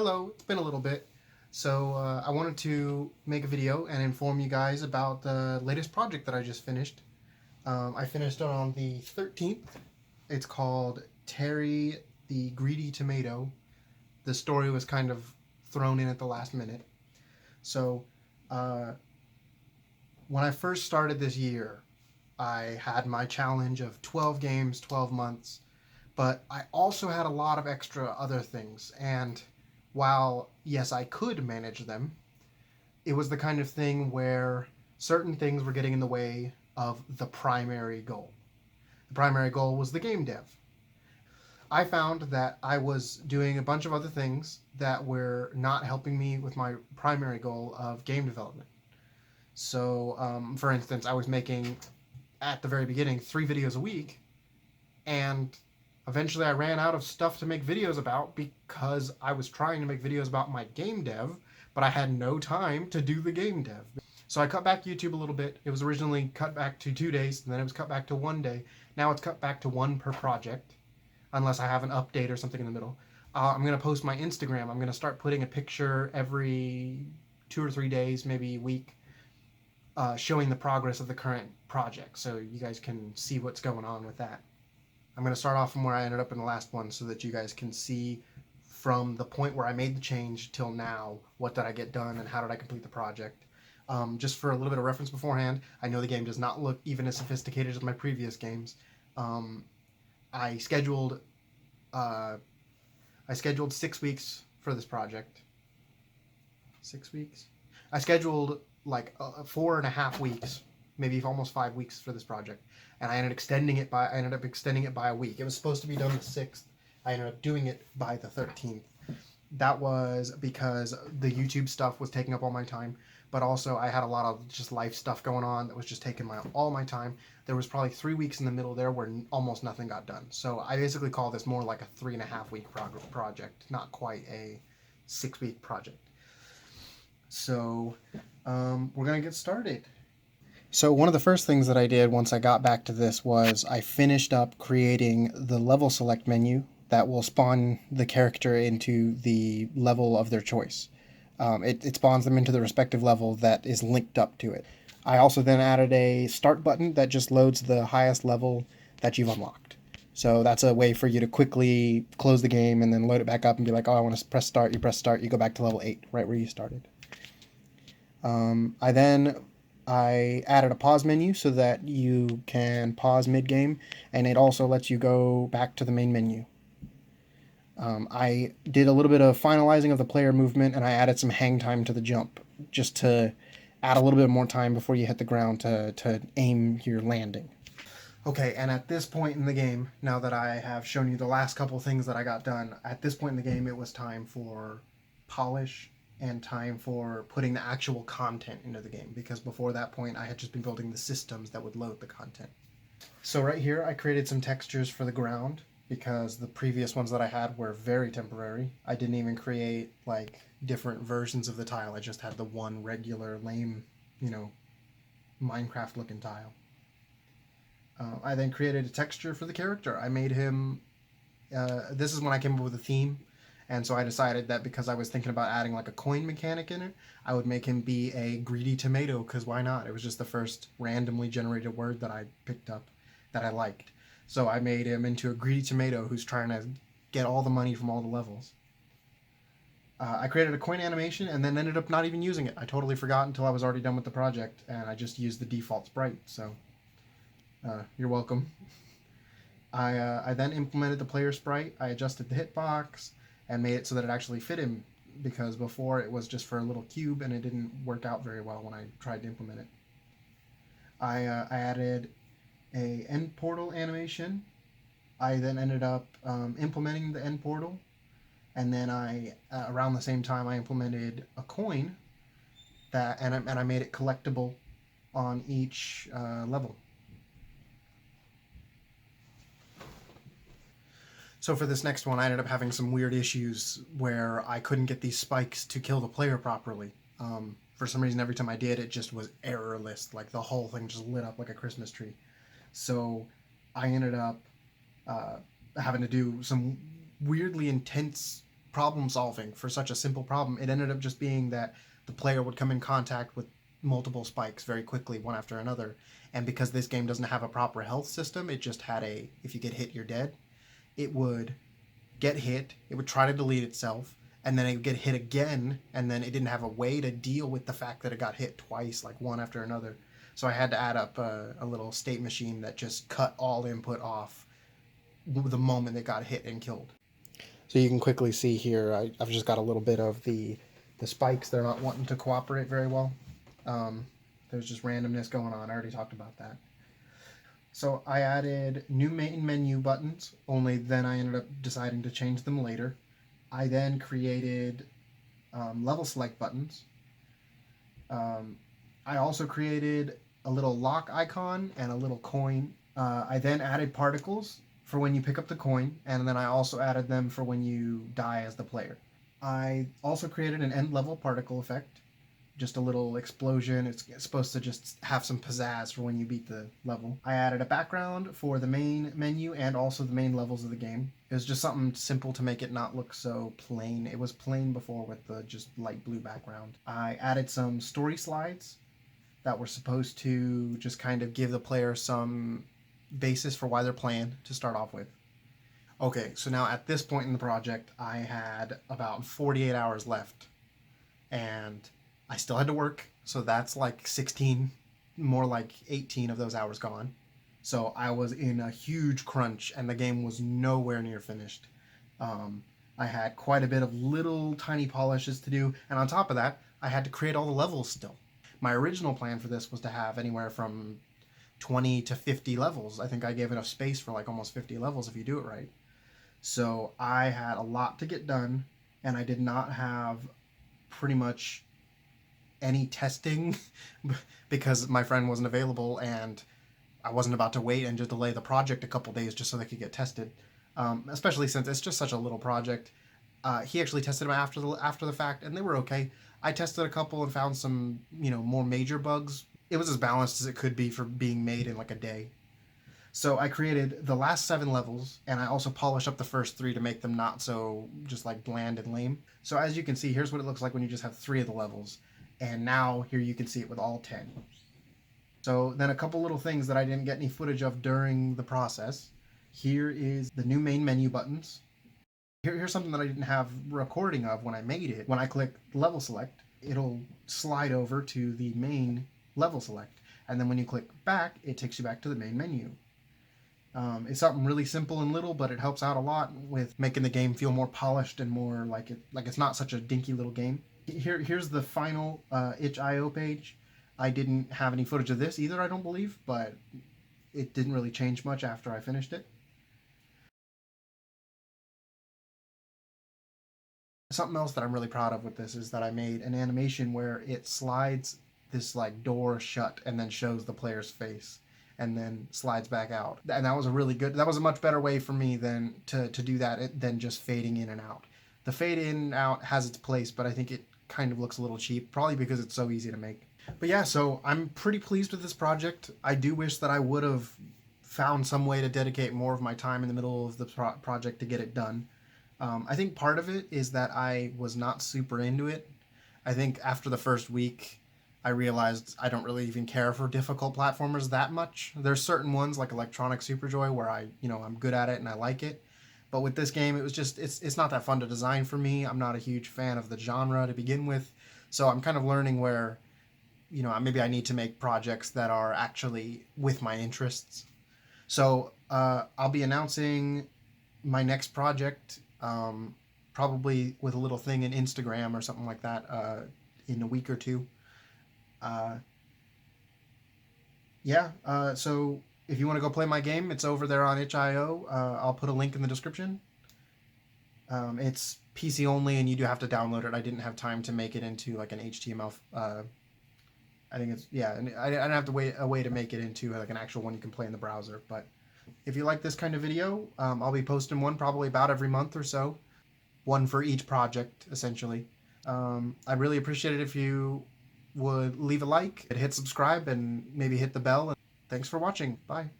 Hello, it's been a little bit. I wanted to make a video and inform you guys about the latest project that I just finished. I finished it on the 13th. It's called Terry the Greedy Tomato. The story was kind of thrown in at the last minute. So, uh, when I first started this year, I had my challenge of 12 games, 12 months, but I also had a lot of extra other things. And while, yes, I could manage them, it was the kind of thing where certain things were getting in the way of the primary goal. The primary goal was the game dev. I found that I was doing a bunch of other things that were not helping me with my primary goal of game development. For instance, I was making, at the very beginning, 3 videos a week, and eventually I ran out of stuff to make videos about because I was trying to make videos about my game dev, but I had no time to do the game dev. So I cut back YouTube a little bit. It was originally cut back to 2 days, and then it was cut back to 1 day. Now it's cut back to one per project, unless I have an update or something in the middle. I'm going to post my Instagram. I'm going to start putting a picture every 2 or 3 days, maybe a week, showing the progress of the current project so you guys can see what's going on with that. I'm going to start off from where I ended up in the last one so that you guys can see from the point where I made the change till now, what did I get done and how did I complete the project. Just for a little bit of reference beforehand, I know the game does not look even as sophisticated as my previous games. I scheduled 6 weeks for this project. 6 weeks? I scheduled like 4.5 weeks, maybe almost 5 weeks for this project, and I ended up extending it by a week. It was supposed to be done the 6th. I ended up doing it by the 13th. That was because the YouTube stuff was taking up all my time, but also I had a lot of just life stuff going on that was just taking all my time. There was probably 3 weeks in the middle there where almost nothing got done. So I basically call this more like a 3.5 week project, not quite a 6 week project. So we're gonna get started. So one of the first things that I did once I got back to this was I finished up creating the level select menu that will spawn the character into the level of their choice. It spawns them into the respective level that is linked up to it. I also then added a start button that just loads the highest level that you've unlocked. So that's a way for you to quickly close the game and then load it back up and be like, oh, I want to press start. You press start, you go back to level 8, right where you started. I added a pause menu so that you can pause mid-game, and it also lets you go back to the main menu. I did a little bit of finalizing of the player movement, and I added some hang time to the jump, just to add a little bit more time before you hit the ground to aim your landing. Okay, and at this point in the game, now that I have shown you the last couple things that I got done, at this point in the game it was time for polish and time for putting the actual content into the game, because before that point I had just been building the systems that would load the content. So right here I created some textures for the ground because the previous ones that I had were very temporary. I didn't even create like different versions of the tile. I just had the one regular lame, Minecraft looking tile. I then created a texture for the character. I made him, this is when I came up with a theme. And so I decided that because I was thinking about adding like a coin mechanic in it, I would make him be a greedy tomato, because why not? It was just the first randomly generated word that I picked up that I liked. So I made him into a greedy tomato who's trying to get all the money from all the levels. I created a coin animation and then ended up not even using it. I totally forgot until I was already done with the project, and I just used the default sprite. So you're welcome. I then implemented the player sprite. I adjusted the hitbox and made it so that it actually fit him, because before it was just for a little cube and it didn't work out very well when I tried to implement it. I added a end portal animation. I then ended up implementing the end portal, and then around the same time I implemented a coin and I made it collectible on each level. So for this next one, I ended up having some weird issues where I couldn't get these spikes to kill the player properly. For some reason, every time I did, it just was errorless. Like the whole thing just lit up like a Christmas tree. So I ended up having to do some weirdly intense problem solving for such a simple problem. It ended up just being that the player would come in contact with multiple spikes very quickly, one after another. And because this game doesn't have a proper health system, it just had a, if you get hit, you're dead. It would get hit, it would try to delete itself, and then it would get hit again, and then it didn't have a way to deal with the fact that it got hit twice, like one after another. So I had to add up a little state machine that just cut all input off the moment it got hit and killed. So you can quickly see here, I've just got a little bit of the spikes. They're not wanting to cooperate very well. There's just randomness going on. I already talked about that. So I added new main menu buttons, only then I ended up deciding to change them later. I then created level select buttons. I also created a little lock icon and a little coin. I then added particles for when you pick up the coin, and then I also added them for when you die as the player. I also created an end level particle effect, just a little explosion. It's supposed to just have some pizzazz for when you beat the level. I added a background for the main menu and also the main levels of the game. It was just something simple to make it not look so plain. It was plain before with the just light blue background. I added some story slides that were supposed to just kind of give the player some basis for why they're playing to start off with. Okay, so now at this point in the project, I had about 48 hours left, and I still had to work, so that's like 16, more like 18 of those hours gone. So I was in a huge crunch, and the game was nowhere near finished. I had quite a bit of little tiny polishes to do, and on top of that, I had to create all the levels still. My original plan for this was to have anywhere from 20 to 50 levels. I think I gave enough space for like almost 50 levels if you do it right. So I had a lot to get done, and I did not have pretty much any testing because my friend wasn't available, and I wasn't about to wait and just delay the project a couple days just so they could get tested. Especially since it's just such a little project. He actually tested them after the fact, and they were okay. I tested a couple and found some, more major bugs. It was as balanced as it could be for being made in like a day. So I created the last 7 levels, and I also polished up the first 3 to make them not so just like bland and lame. So as you can see, here's what it looks like when you just have 3 of the levels. And now here you can see it with all 10. So then a couple little things that I didn't get any footage of during the process. Here is the new main menu buttons. Here's something that I didn't have recording of when I made it. When I click level select, it'll slide over to the main level select. And then when you click back, it takes you back to the main menu. It's something really simple and little, but it helps out a lot with making the game feel more polished and more like it's not such a dinky little game. Here's the final itch.io page. I didn't have any footage of this either, I don't believe, but it didn't really change much after I finished it. Something else that I'm really proud of with this is that I made an animation where it slides this like door shut and then shows the player's face and then slides back out. And that was that was a much better way for me than to do that than just fading in and out. The fade in and out has its place, but I think it kind of looks a little cheap, probably because it's so easy to make. But yeah, so I'm pretty pleased with this project. I do wish that I would have found some way to dedicate more of my time in the middle of the project to get it done. I think part of it is that I was not super into it. I think after the first week, I realized I don't really even care for difficult platformers that much. There's certain ones like Electronic Superjoy where I'm good at it and I like it. But with this game, it was just, it's not that fun to design for me. I'm not a huge fan of the genre to begin with. So I'm kind of learning where, maybe I need to make projects that are actually with my interests. So I'll be announcing my next project, probably with a little thing in Instagram or something like that in a week or two. So if you want to go play my game, it's over there on itch.io. I'll put a link in the description. It's PC only, and you do have to download it. I didn't have time to make it into like an HTML. I think it's, and I didn't have a way to make it into like an actual one you can play in the browser. But if you like this kind of video, I'll be posting one probably about every month or so. One for each project, essentially. I'd really appreciate it if you would leave a like, hit subscribe, and maybe hit the bell. Thanks for watching. Bye.